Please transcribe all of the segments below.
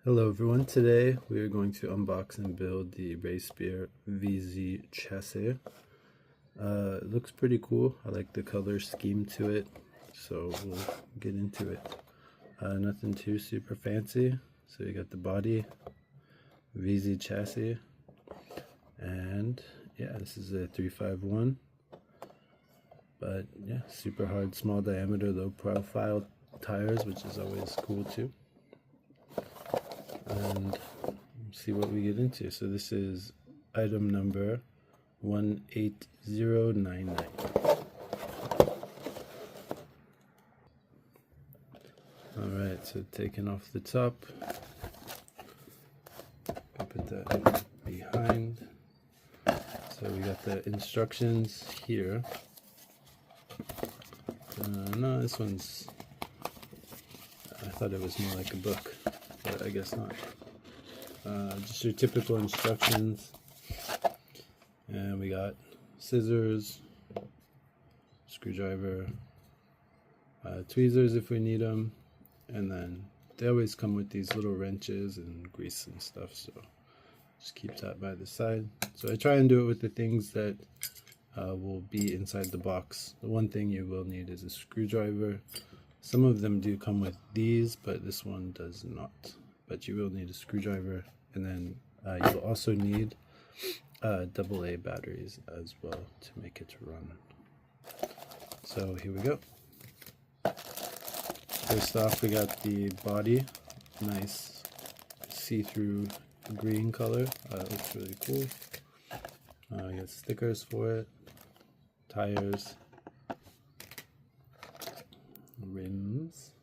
Hello everyone, today we are going to unbox and build the Leis Piaer Vz chassis. It looks pretty cool. I like the color scheme to it, so we'll get into it. Nothing too super fancy. So you got the body, Vz chassis, and yeah, this is a 351. But yeah, super hard, small diameter, low profile tires, which is always cool too. And see what we get into. So this is item number 18099. Alright, so taking off the top, put that behind. So we got the instructions here. No, this one's, I thought it was more like a book, but I guess not. Just your typical instructions, and we got scissors, screwdriver, tweezers if we need them, and then they always come with these little wrenches and grease and stuff, so just keep that by the side. So I try and do it with the things that will be inside the box. The one thing you will need is a screwdriver. Some of them do come with these, but this one does not. But you will need a screwdriver, and then you will also need AA batteries as well to make it run. So here we go. First off, we got the body, nice see-through green color. It looks really cool. We got stickers for it, tires, rims,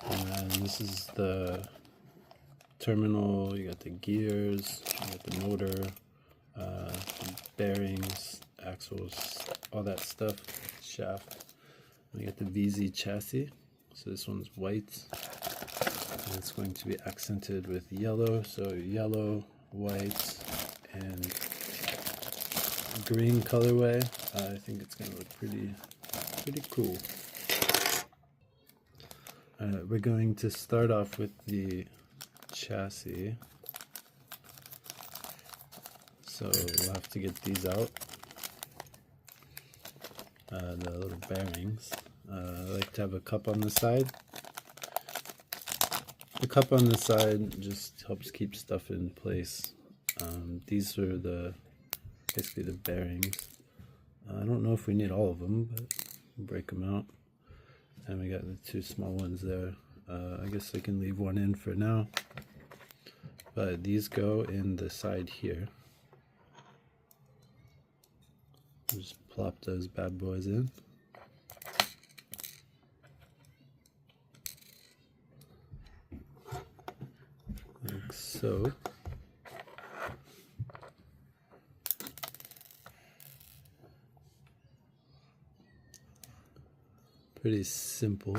and then this is the terminal. You got the gears, you got the motor, bearings, axles, all that stuff, shaft. We got the Vz chassis, so this one's white, and it's going to be accented with yellow, so yellow, white, and green colorway. I think it's going to look pretty cool. We're going to start off with the chassis, so we'll have to get these out, the little bearings. I like to have a cup on the side. The cup on the side just helps keep stuff in place. These are basically the bearings. I don't know if we need all of them, but break them out. And we got the two small ones there. I guess I can leave one in for now. But these go in the side here. Just plop those bad boys in. Like so. Pretty simple.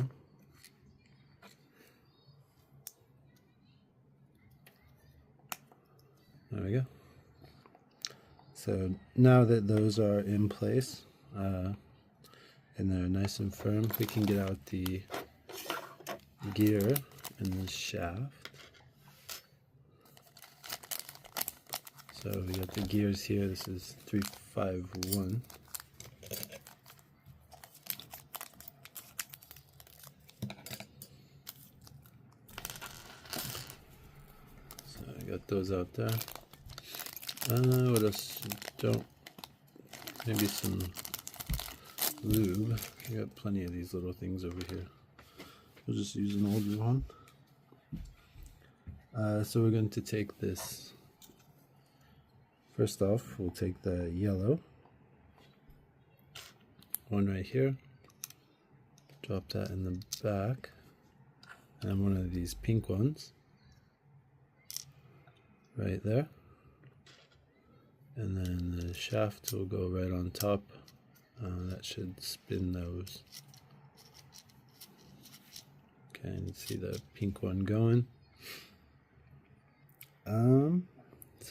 There we go. So now that those are in place and they're nice and firm, we can get out the gear and the shaft. So we got the gears here. This is 351. Got those out there. What else? Maybe some lube. We got plenty of these little things over here. We'll just use an older one. So we're going to take this. First off, we'll take the yellow one right here. Drop that in the back, and one of these pink ones right there, and then the shaft will go right on top. That should spin those. Okay, and you see the pink one going. So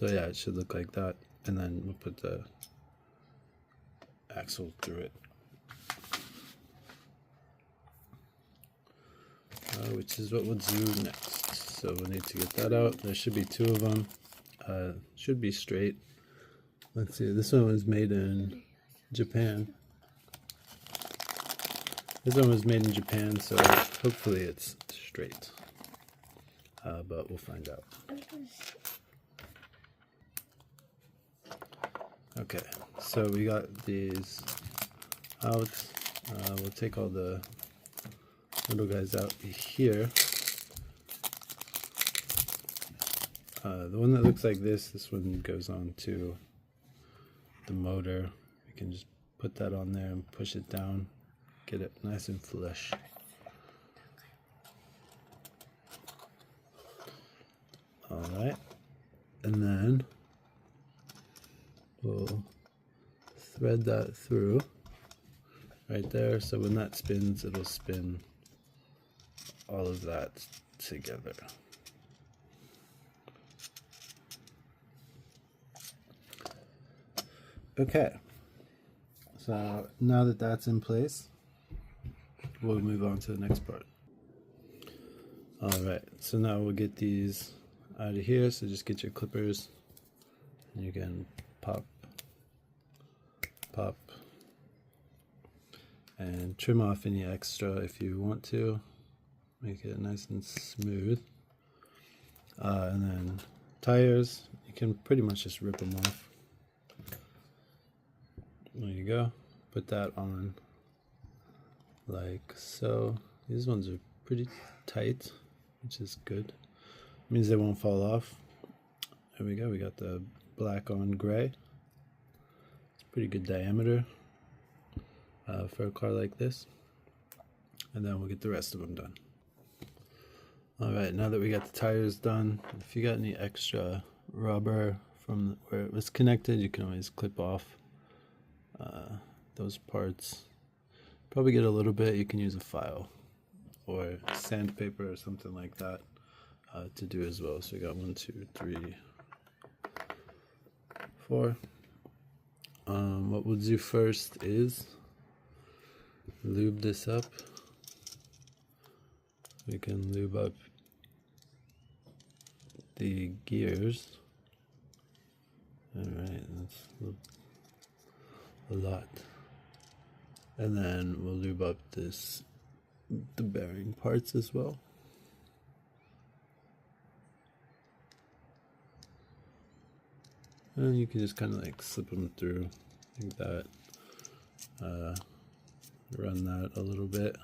yeah, it should look like that, and then we'll put the axle through it. which is what we'll do next. So we'll need to get that out. There should be 2 of them. Should be straight. Let's see, this one was made in Japan. This one was made in Japan, so hopefully it's straight. But we'll find out. Okay, so we got these out. We'll take all the little guys out here. The one that looks like this one goes on to the motor. We can just put that on there and push it down, get it nice and flush. Alright, and then we'll thread that through right there, so when that spins, it'll spin all of that together. Okay, so now that that's in place, we'll move on to the next part. Alright, so now we'll get these out of here, so just get your clippers and you can pop, and trim off any extra if you want to, make it nice and smooth. And then tires, you can pretty much just rip them off. There you go. Put that on like so. These ones are pretty tight, which is good. Means they won't fall off. There we go. We got the black on gray. It's pretty good diameter for a car like this. And then we'll get the rest of them done. Alright, now that we got the tires done, if you got any extra rubber from where it was connected, you can always clip off those parts. Probably get a little bit. You can use a file or sandpaper or something like that to do as well. So we got 1, 2, 3, 4. What we'll do first is lube this up. We can lube up the gears. Alright, that's a lot. And then we'll lube up the bearing parts as well. And you can just kind of like slip them through like that. Run that a little bit.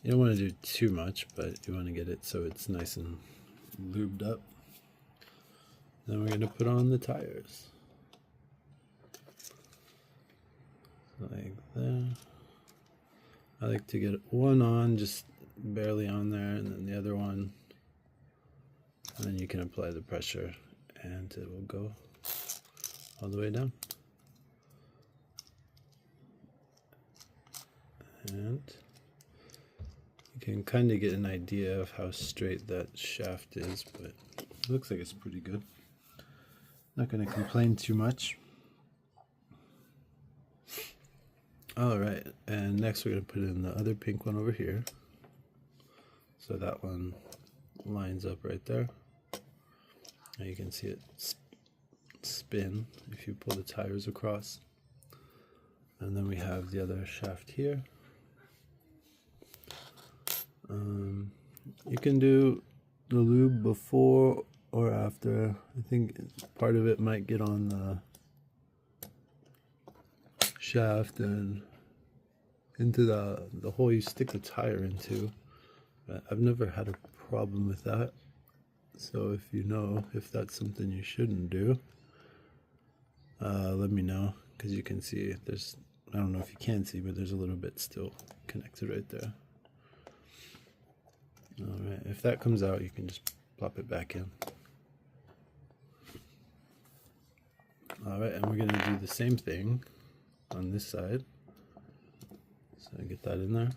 You don't want to do too much, but you want to get it so it's nice and lubed up. Then we're going to put on the tires. Like that. I like to get one on, just barely on there, and then the other one, and then you can apply the pressure and it will go all the way down. And you can kind of get an idea of how straight that shaft is, but it looks like it's pretty good. Not going to complain too much. Alright, and next we're going to put in the other pink one over here. So that one lines up right there. Now you can see it spin if you pull the tires across. And then we have the other shaft here. You can do the lube before or after. I think part of it might get on the shaft and into the hole you stick the tire into. But I've never had a problem with that. So if you know if that's something you shouldn't do, let me know, because you can see there's, I don't know if you can see, but there's a little bit still connected right there. Alright, if that comes out, you can just plop it back in. Alright, and we're going to do the same thing on this side. So I get that in there.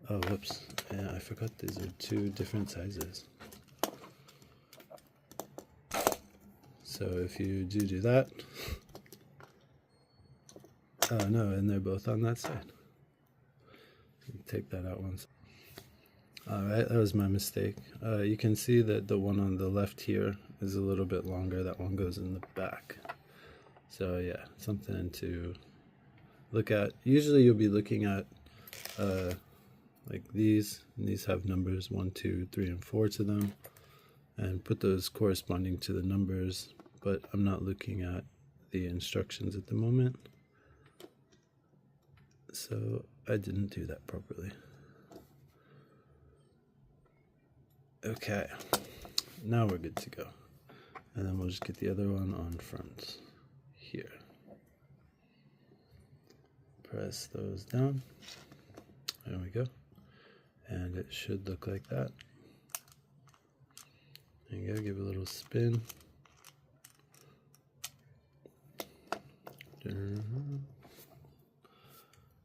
Oh, whoops. Yeah, I forgot these are 2 different sizes. So if you do that. Oh no, and they're both on that side. take that out once. Alright, that was my mistake. You can see that the one on the left here is a little bit longer. That one goes in the back. So yeah, something to look at. Usually you'll be looking at like these, and these have numbers 1, 2, 3, and 4 to them, and put those corresponding to the numbers, but I'm not looking at the instructions at the moment, so I didn't do that properly. Okay, now we're good to go. And then we'll just get the other one on front here. Press those down. There we go. And it should look like that. There you go, give it a little spin.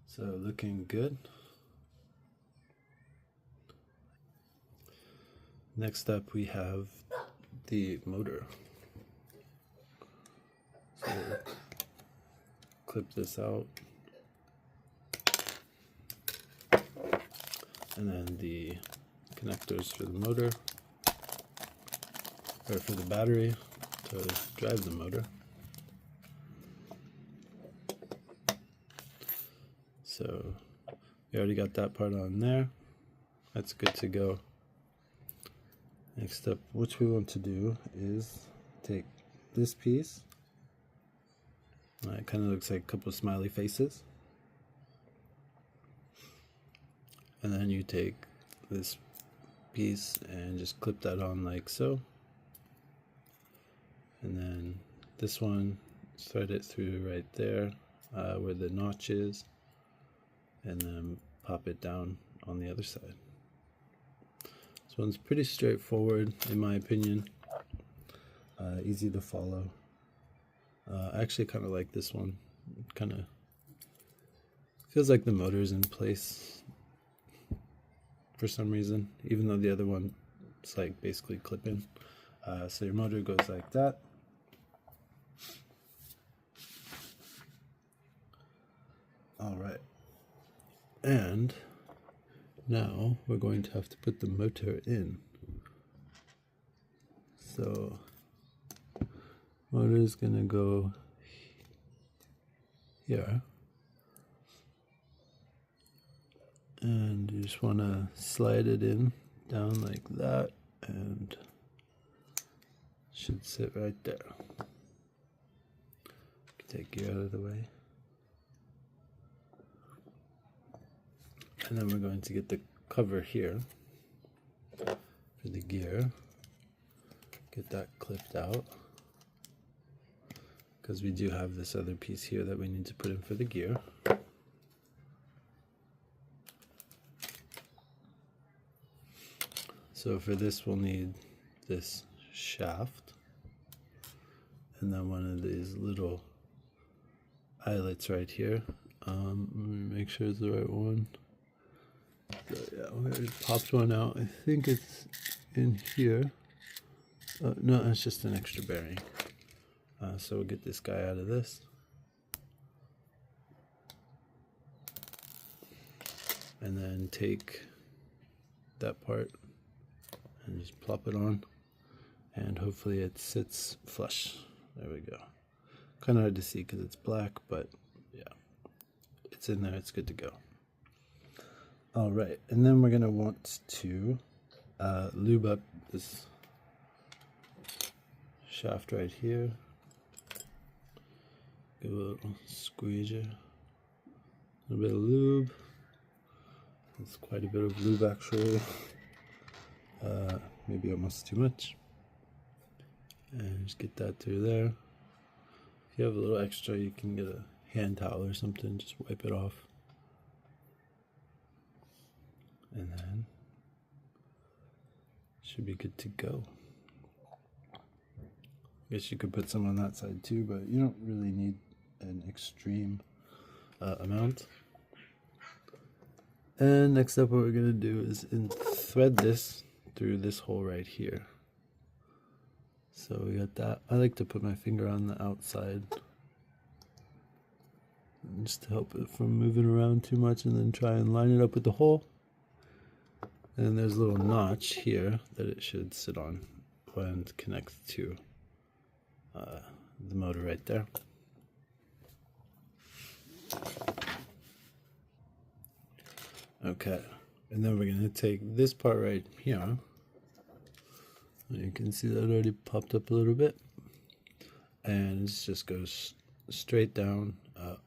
So looking good. Next up we have the motor. So clip this out. And then the connectors for the motor, or for the battery to drive the motor. So we already got that part on there. That's good to go. Next up, what we want to do is take this piece. It kind of looks like a couple of smiley faces. And then you take this piece and just clip that on like so. And then this one, thread it through right there where the notch is, and then pop it down on the other side. This one's pretty straightforward in my opinion, easy to follow. I actually kind of like this one. It kind of feels like the motor's in place for some reason, even though the other one is like basically clipping. So your motor goes like that. Alright, and now we're going to have to put the motor in. So motor is going to go here, and you just want to slide it in down like that, and it should sit right there. Take gear out of the way. And then we're going to get the cover here for the gear. Get that clipped out, because we do have this other piece here that we need to put in for the gear. So for this we'll need this shaft, and then one of these little eyelets right here. Let me make sure it's the right one. So yeah, we already popped one out. I think it's in here. No, it's just an extra bearing. So we'll get this guy out of this. And then take that part and just plop it on. And hopefully it sits flush. There we go. Kind of hard to see because it's black, but yeah, it's in there. It's good to go. All right, and then we're gonna want to lube up this shaft right here. Give a little squeezer, a little bit of lube. It's quite a bit of lube actually. Maybe almost too much. And just get that through there. If you have a little extra, you can get a hand towel or something, just wipe it off. And then should be good to go. I guess you could put some on that side too, but you don't really need an extreme amount. And next up, what we're gonna do is thread this through this hole right here. So we got that. I like to put my finger on the outside just to help it from moving around too much, and then try and line it up with the hole. And there's a little notch here that it should sit on and connect to the motor right there. Okay, and then we're going to take this part right here. You can see that already popped up a little bit, and it just goes straight down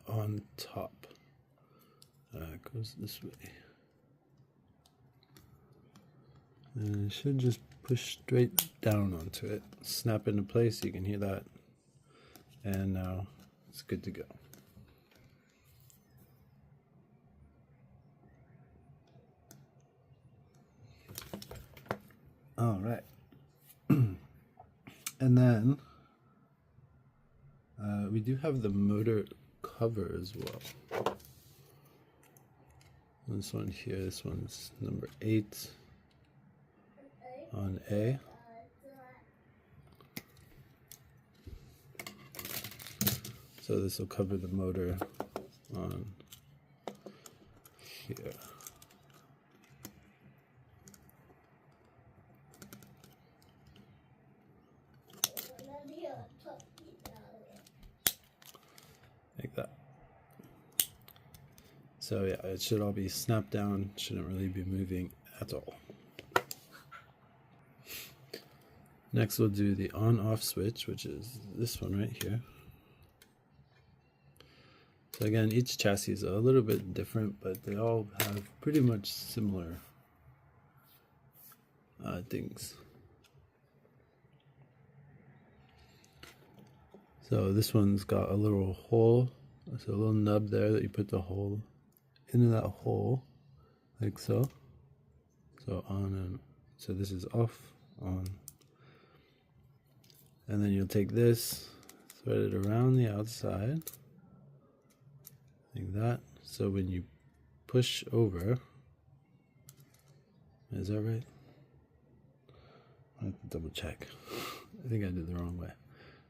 on top. It goes this way, and it should just push straight down onto it, snap into place. You can hear that, and now it's good to go. All right. And then we do have the motor cover as well. This one here, this one's number 8 on A. So this will cover the motor on here. Like that. So yeah, it should all be snapped down, shouldn't really be moving at all. Next we'll do the on-off switch, which is this one right here. So again, each chassis is a little bit different, but they all have pretty much similar things. So this one's got a little hole, so a little nub there that you put the hole into that hole, like so. So on and so this is off, on, and then you'll take this, thread it around the outside, like that. So when you push over, is that right? I have to double check. I think I did the wrong way.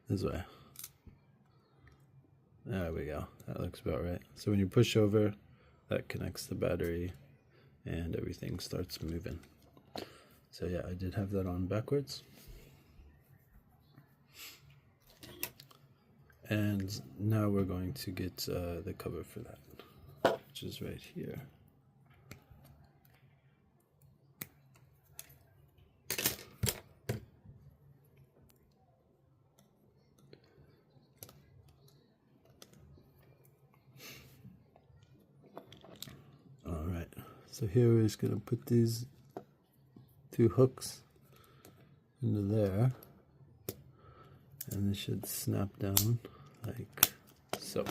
This way. There we go. That looks about right. So when you push over, that connects the battery and everything starts moving. So yeah, I did have that on backwards. And now we're going to get the cover for that, which is right here. So here we're just going to put these 2 hooks into there, and it should snap down like so.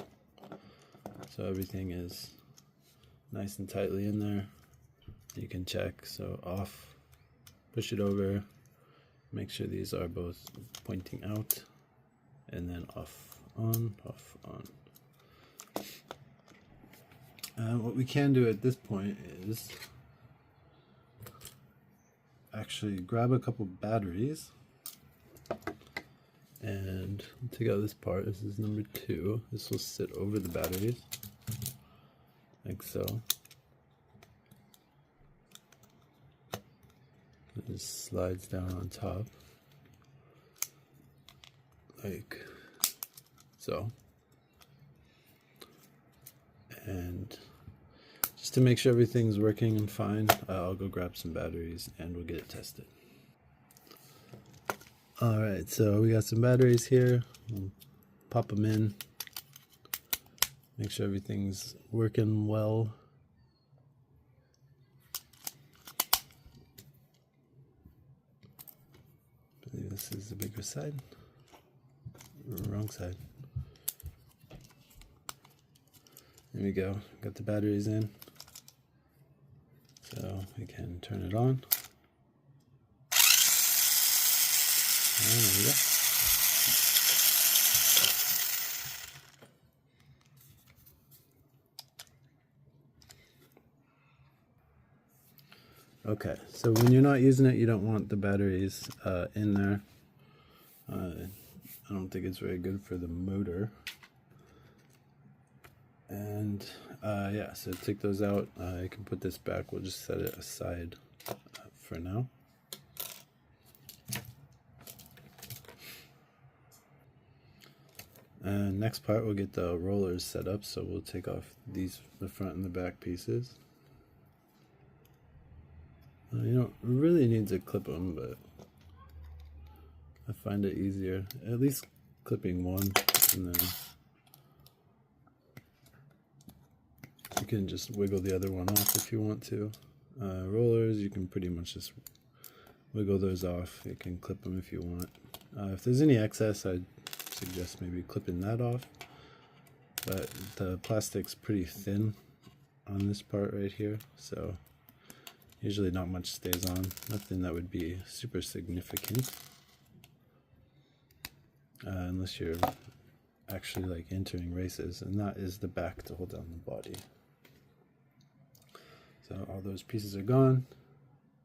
So everything is nice and tightly in there. You can check, so off, push it over, make sure these are both pointing out, and then off, on, off, on. What we can do at this point is actually grab a couple batteries and take out this part. This is number 2. This will sit over the batteries, like so. It just slides down on top, like so. And just to make sure everything's working and fine, I'll go grab some batteries and we'll get it tested. Alright, so we got some batteries here. We'll pop them in. Make sure everything's working well. I believe this is the bigger side. Wrong side. There we go, got the batteries in, so we can turn it on. And there we go. Okay, so when you're not using it, you don't want the batteries in there. I don't think it's very good for the motor. And yeah, so take those out. I can put this back. We'll just set it aside for now. And next part, we'll get the rollers set up. So we'll take off the front and the back pieces. You don't really need to clip them, but I find it easier, at least clipping one, and then you can just wiggle the other one off if you want to. Rollers, you can pretty much just wiggle those off. You can clip them if you want. If there's any excess, I'd suggest maybe clipping that off, but the plastic's pretty thin on this part right here, so usually not much stays on. Nothing that would be super significant, unless you're actually like entering races, and that is the back to hold down the body. So all those pieces are gone.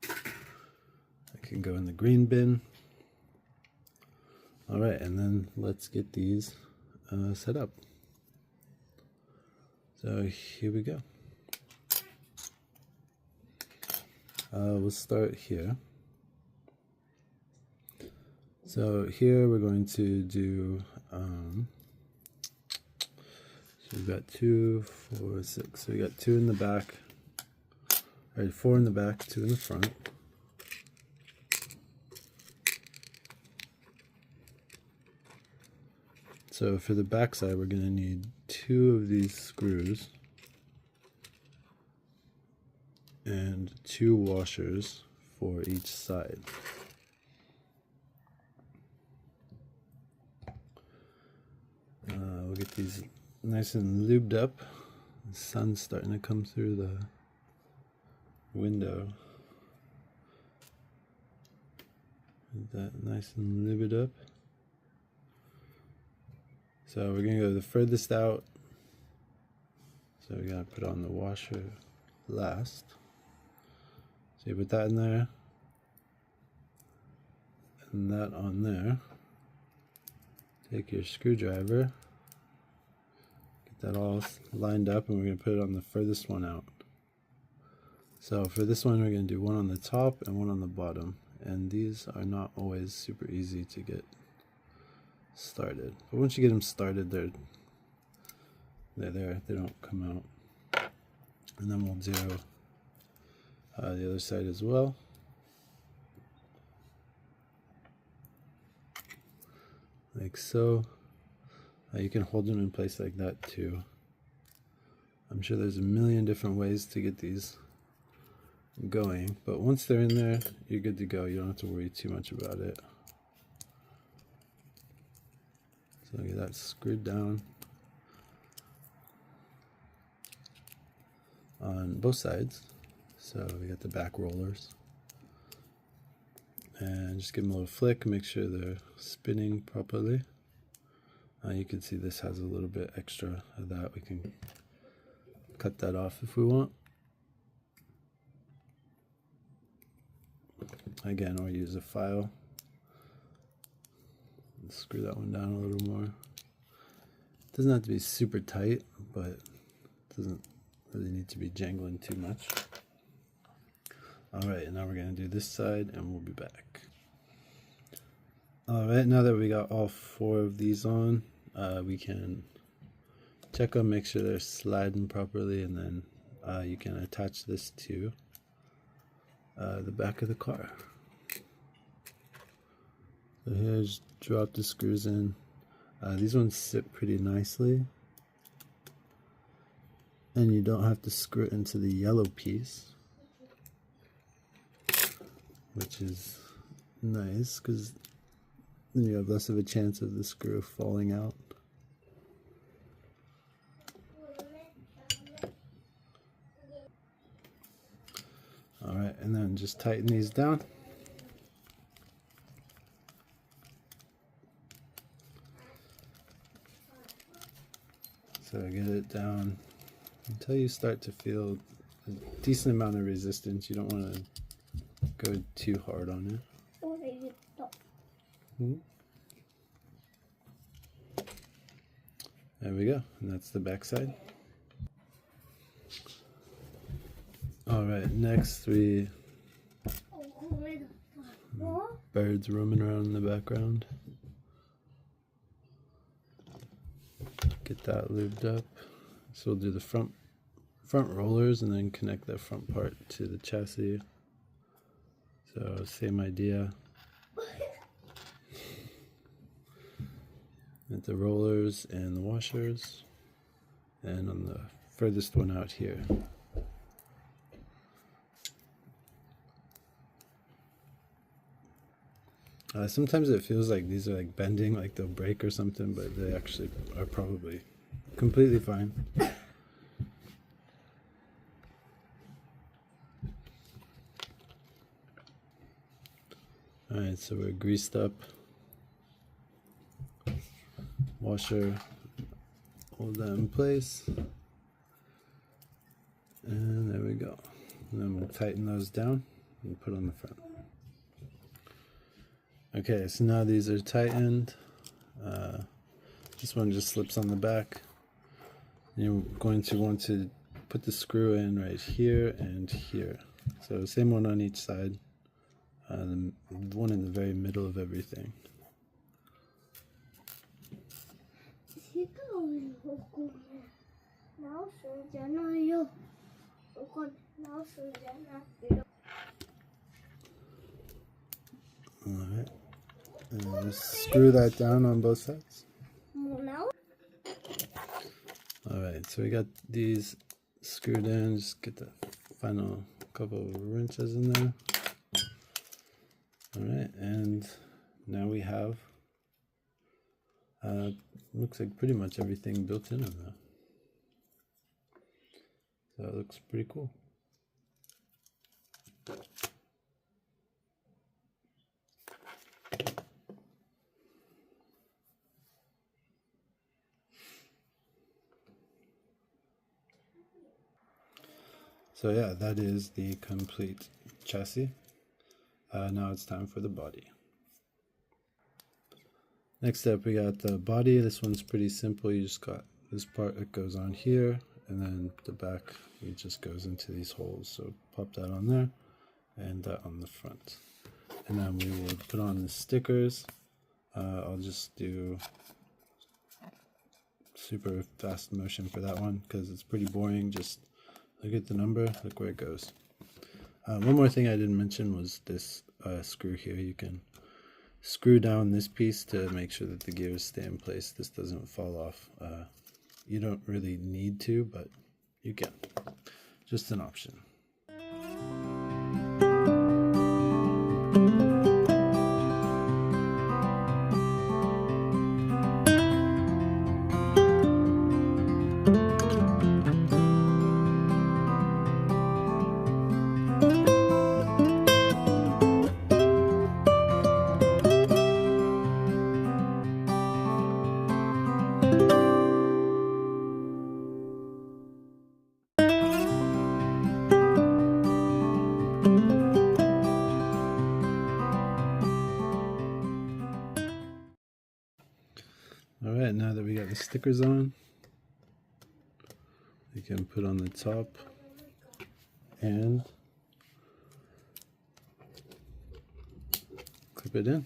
I can go in the green bin. All right, and then let's get these set up. So here we go. We'll start here. So here we're going to do, so we've got 2, 4, 6. So we got 2 in the back, or 4 in the back, 2 in the front. So for the back side, we're going to need 2 of these screws and 2 washers for each side. We'll get these nice and lubed up. The sun's starting to come through the window. Get that nice and lubed up. So we're going to go the furthest out. So we're going to put on the washer last. So you put that in there, and that on there. Take your screwdriver, get that all lined up, and we're going to put it on the furthest one out. So for this one, we're going to do one on the top and one on the bottom, and these are not always super easy to get started. But once you get them started, they're there, they don't come out. And then we'll do the other side as well. Like so. You can hold them in place like that too. I'm sure there's a million different ways to get these going, but once they're in there, you're good to go. You don't have to worry too much about it. So get that screwed down on both sides. So we got the back rollers, and just give them a little flick, make sure they're spinning properly. You can see this has a little bit extra of that. We can cut that off if we want. Again, or use a file. Screw that one down a little more. It doesn't have to be super tight, but it doesn't really need to be jangling too much. Alright, now we're going to do this side, and we'll be back. Alright, now that we got all 4 of these on, we can check them, make sure they're sliding properly, and then you can attach this to the back of the car. So here, just drop the screws in. These ones sit pretty nicely, and you don't have to screw it into the yellow piece, which is nice because then you have less of a chance of the screw falling out. Alright, and then just tighten these down. So get it down until you start to feel a decent amount of resistance. You don't want to go too hard on it. There we go, and that's the back side. Alright, next we... birds roaming around in the background. Get that lubed up. So we'll do the front rollers and then connect that front part to the chassis. So same idea. At the rollers and the washers, and on the furthest one out here. Sometimes it feels like these are like bending, like they'll break or something, but they actually are probably completely fine. Alright, so we're greased up. Washer, hold that in place. And there we go. And then we'll tighten those down and put on the front. Okay, so now these are tightened. This one just slips on the back. You're going to want to put the screw in right here and here. So same one on each side. The one in the very middle of everything. Alright. And screw that down on both sides. Alright, so we got these screwed in. Just get the final couple of wrenches in there. Alright, and now we have looks like pretty much everything built in them now. So that looks pretty cool. So yeah, that is the complete chassis. Now it's time for the body. Next up we got the body. This one's pretty simple. You just got this part that goes on here, and then the back it just goes into these holes. So pop that on there and that on the front. And then we will put on the stickers. I'll just do super fast motion for that one because it's pretty boring. Just look at the number, look where it goes. One more thing I didn't mention was this screw here. You can screw down this piece to make sure that the gears stay in place. This doesn't fall off. You don't really need to, but you can. Just an option. Alright, now that we got the stickers on, we can put on the top and clip it in,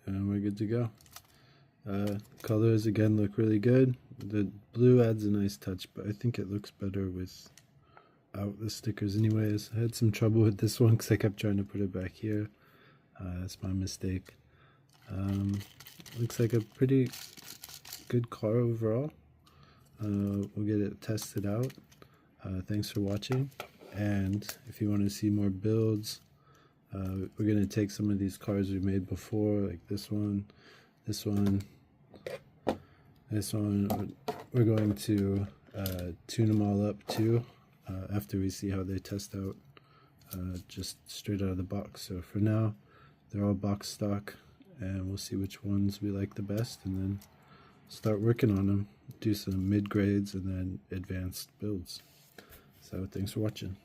and we're good to go. Colors again look really good. The blue adds a nice touch, but I think it looks better without the stickers anyways. I had some trouble with this one because I kept trying to put it back here. That's my mistake. Looks like a pretty good car overall. We'll get it tested out. Thanks for watching, and if you want to see more builds, we're going to take some of these cars we made before, like this one, this one, this one. We're going to tune them all up too after we see how they test out just straight out of the box. So for now they're all box stock, and we'll see which ones we like the best and then start working on them, do some mid grades and then advanced builds. So thanks for watching.